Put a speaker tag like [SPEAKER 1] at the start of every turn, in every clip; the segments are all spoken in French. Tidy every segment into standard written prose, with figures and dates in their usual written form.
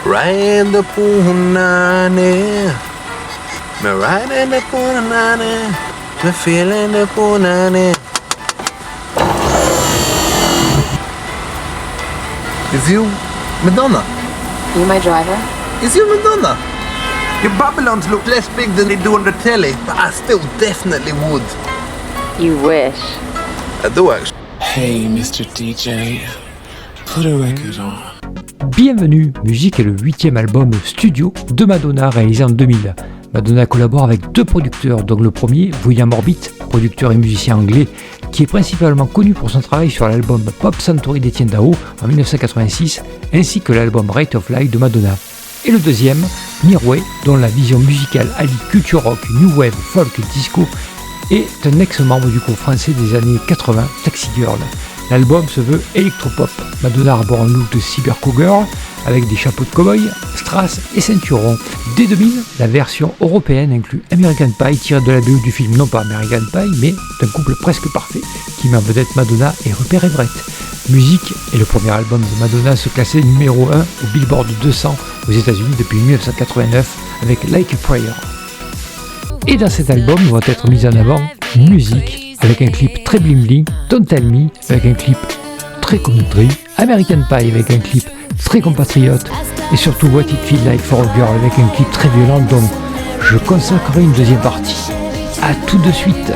[SPEAKER 1] Ride the punani, me riding the punani, me feeling the punani. Is you Madonna?
[SPEAKER 2] You my driver?
[SPEAKER 1] Is you Madonna? Your Babylons look less big than they do on the telly, but I still definitely would.
[SPEAKER 2] You wish.
[SPEAKER 1] I do actually.
[SPEAKER 3] Hey, Mr. DJ, put a record on.
[SPEAKER 4] Bienvenue, Musique est le 8e album studio de Madonna réalisé en 2000. Madonna collabore avec deux producteurs, dont le premier, William Orbit, producteur et musicien anglais, qui est principalement connu pour son travail sur l'album Pop Century d'Étienne Dao en 1986, ainsi que l'album Rate of Light de Madonna. Et le deuxième, Mirwais, dont la vision musicale allie culture rock, new wave, folk, disco, est un ex-membre du groupe français des années 80, Taxi Girl. L'album se veut électropop. Madonna arbore un look de cyber cowgirl avec des chapeaux de cow-boy, strass et ceinturon. Dès 2000, la version européenne inclut American Pie tiré de la BO du film non pas American Pie mais d'un couple presque parfait qui met en vedette Madonna et Rupert Everett. Musique est le premier album de Madonna à se classer numéro 1 au Billboard 200 aux États-Unis depuis 1989 avec Like a Prayer. Et dans cet album vont être mises en avant musique avec un clip très bling bling, Don't Tell Me avec un clip très country, American Pie avec un clip très compatriote et surtout What It Feel Like for a Girl avec un clip très violent dont je consacrerai une deuxième partie. A tout de suite.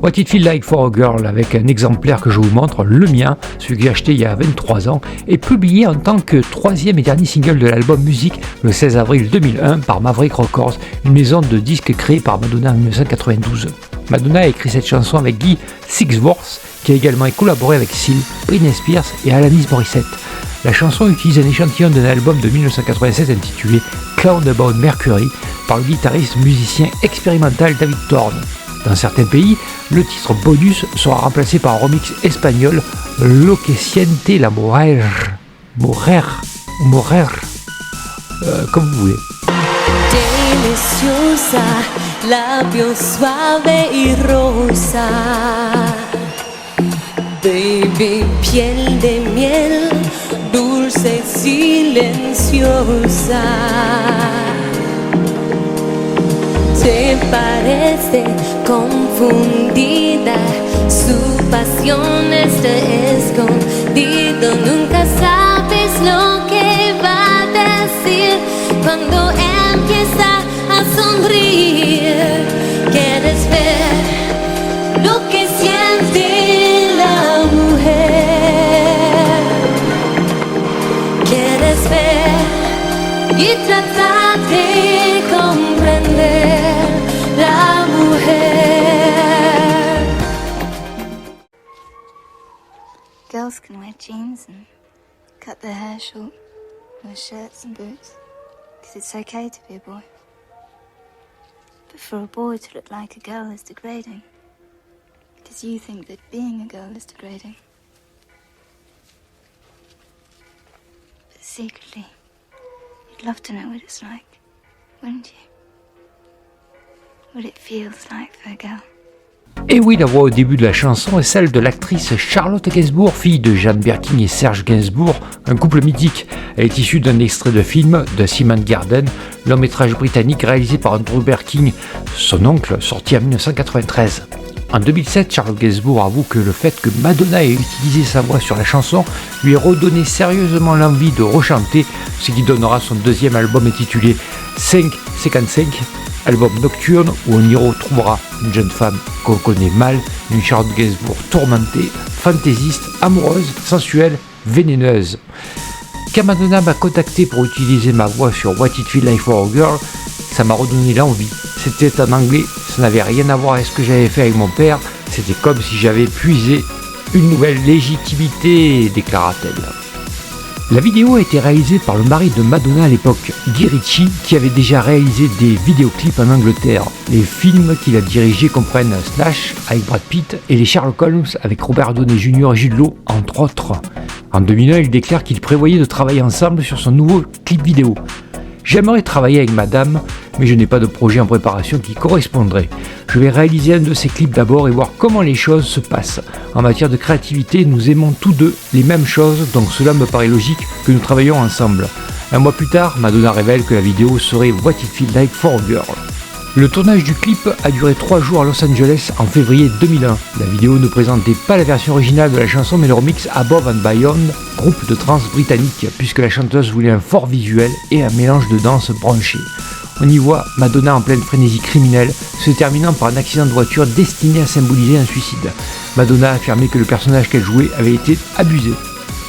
[SPEAKER 4] What It Feel Like for a Girl avec un exemplaire que je vous montre, le mien, celui que j'ai acheté il y a 23 ans, est publié en tant que troisième et dernier single de l'album Musique le 16 avril 2001 par Maverick Records, une maison de disques créée par Madonna en 1992. Madonna a écrit cette chanson avec Guy Sigsworth, qui a également collaboré avec Seal, Britney Spears et Alanis Morissette. La chanson utilise un échantillon d'un album de 1996 intitulé Cloud About Mercury par le guitariste musicien expérimental David Thorne. Dans certains pays, le titre bonus sera remplacé par un remix espagnol, Lo que siente la mujer, comme vous voulez.
[SPEAKER 5] Deliciosa, labios suave y rosa, baby, piel de miel, dulce, silenciosa. Te parece confundida, su pasión está escondido, nunca sabes lo que va a decir cuando empieza a sonreír. Quieres ver lo que siente la mujer, quieres ver y tratar de comprender la mujer.
[SPEAKER 6] Girls can wear jeans and cut their hair short, wear shirts and boots, because it's okay to be a boy. But for a boy to look like a girl is degrading, because you think that being a girl is degrading. But secretly, you'd love to know what it's like, wouldn't you? What it feels like for a girl.
[SPEAKER 4] Et oui, la voix au début de la chanson est celle de l'actrice Charlotte Gainsbourg, fille de Jane Birkin et Serge Gainsbourg, un couple mythique. Elle est issue d'un extrait de film de Simon Garden, long métrage britannique réalisé par Andrew Birkin, son oncle, sorti en 1993. En 2007, Charlotte Gainsbourg avoue que le fait que Madonna ait utilisé sa voix sur la chanson lui a redonné sérieusement l'envie de rechanter, ce qui donnera son deuxième album intitulé 555, album nocturne où on y retrouvera une jeune femme qu'on connaît mal, une Charlotte Gainsbourg tourmentée, fantaisiste, amoureuse, sensuelle, vénéneuse. Quand Madonna m'a contacté pour utiliser ma voix sur What It Feel Like for a Girl, ça m'a redonné l'envie. C'était en anglais, ça n'avait rien à voir avec ce que j'avais fait avec mon père, c'était comme si j'avais puisé une nouvelle légitimité, déclara-t-elle. La vidéo a été réalisée par le mari de Madonna à l'époque, Guy Ritchie, qui avait déjà réalisé des vidéoclips en Angleterre. Les films qu'il a dirigés comprennent Slash avec Brad Pitt et les Sherlock Holmes avec Robert Downey Jr. et Jude Law, entre autres. En 2001, il déclare qu'il prévoyait de travailler ensemble sur son nouveau clip vidéo. J'aimerais travailler avec madame, mais je n'ai pas de projet en préparation qui correspondrait. Je vais réaliser un de ces clips d'abord et voir comment les choses se passent. En matière de créativité, nous aimons tous deux les mêmes choses, donc cela me paraît logique que nous travaillions ensemble. Un mois plus tard, Madonna révèle que la vidéo serait What It Feels Like for a Girl. Le tournage du clip a duré 3 jours à Los Angeles en février 2001. La vidéo ne présentait pas la version originale de la chanson mais le remix Above and Beyond, groupe de trance britannique, puisque la chanteuse voulait un fort visuel et un mélange de danse branchée. On y voit Madonna en pleine frénésie criminelle, se terminant par un accident de voiture destiné à symboliser un suicide. Madonna a affirmé que le personnage qu'elle jouait avait été abusé.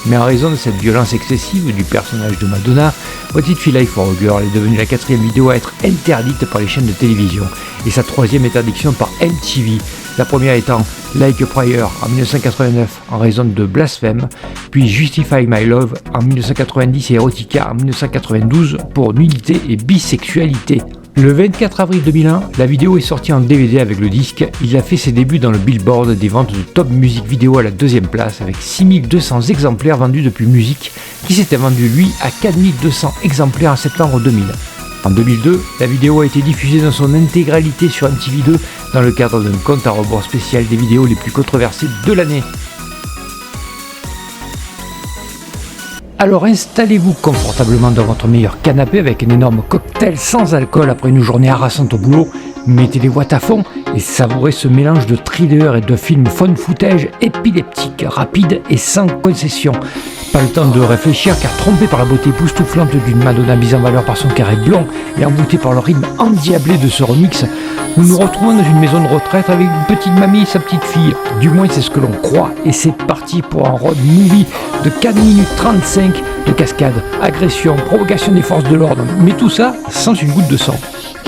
[SPEAKER 4] Mais en raison de cette violence excessive du personnage de Madonna, What It Feels Like for a Girl est devenue la 4e vidéo à être interdite par les chaînes de télévision et sa 3e interdiction par MTV, la première étant Like a Prayer en 1989 en raison de blasphème, puis Justify My Love en 1990 et Erotica en 1992 pour nudité et bisexualité. Le 24 avril 2001, la vidéo est sortie en DVD avec le disque. Il a fait ses débuts dans le Billboard des ventes de Top Music Video à la 2e place avec 6200 exemplaires vendus depuis Music, qui s'était vendu lui à 4200 exemplaires en septembre 2000. En 2002, la vidéo a été diffusée dans son intégralité sur MTV2 dans le cadre d'un compte à rebours spécial des vidéos les plus controversées de l'année. Alors installez-vous confortablement dans votre meilleur canapé avec un énorme cocktail sans alcool après une journée harassante au boulot, mettez les watts à fond et savourez ce mélange de thriller et de film found footage épileptique, rapide et sans concession. Pas le temps de réfléchir car trompé par la beauté époustouflante d'une Madonna mise en valeur par son carré blond et embouté par le rythme endiablé de ce remix, nous nous retrouvons dans une maison de retraite avec une petite mamie et sa petite fille. Du moins c'est ce que l'on croit et c'est parti pour un road movie de 4 minutes 35 de cascade, agression, provocation des forces de l'ordre, mais tout ça sans une goutte de sang.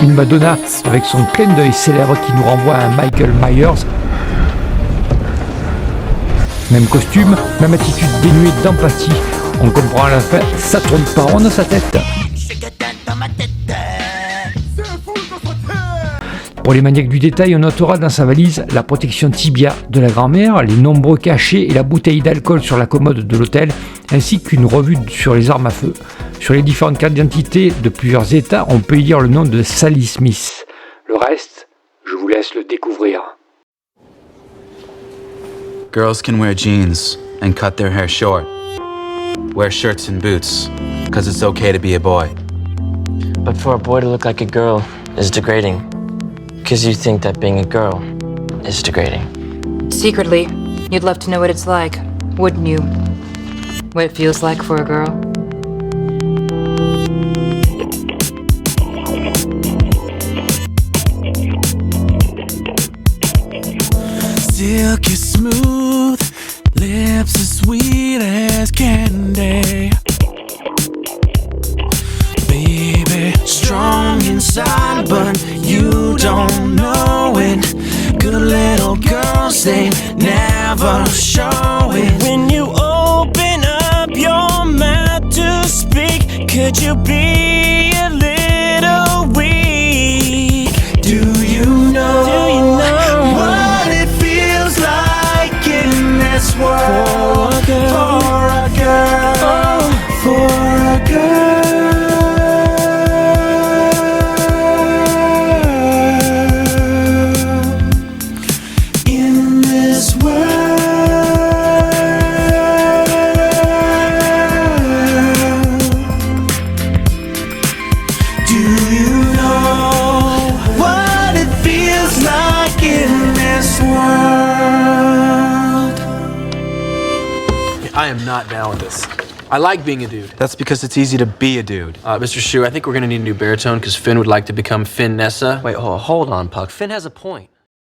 [SPEAKER 4] Une Madonna avec son clin d'œil célèbre qui nous renvoie à un Michael Myers. Même costume, même attitude dénuée d'empathie. On comprend à la fin, ça tourne pas rond dans sa tête. Pour les maniaques du détail, on notera dans sa valise la protection tibia de la grand-mère, les nombreux cachets et la bouteille d'alcool sur la commode de l'hôtel, ainsi qu'une revue sur les armes à feu. Sur les différentes cartes d'identité de plusieurs États, on peut y lire le nom de Sally Smith. Le reste, je vous laisse le découvrir.
[SPEAKER 7] Girls can wear jeans and cut their hair short. Wear shirts and boots, because it's okay to be a boy.
[SPEAKER 8] But for a boy to look like a girl is degrading. Because you think that being a girl is degrading.
[SPEAKER 2] Secretly, you'd love to know what it's like, wouldn't you? What it feels like for a girl.
[SPEAKER 3] Silky smooth, lips as sweet as candy. Baby, strong inside, but you don't know it. Good little girls, they never show it. When you open up your mouth to speak, could you be a little weak? Do you know what it feels like in this world? For a girl, for a girl. In this world, do you know what it feels like in this world?
[SPEAKER 9] I am not down with this. I like being a dude.
[SPEAKER 7] That's because it's easy to be a dude.
[SPEAKER 9] Mr. Shu, I think we're gonna need a new baritone because Finn would like to become Finn Nessa.
[SPEAKER 8] Wait, hold on, Puck. Finn has a point.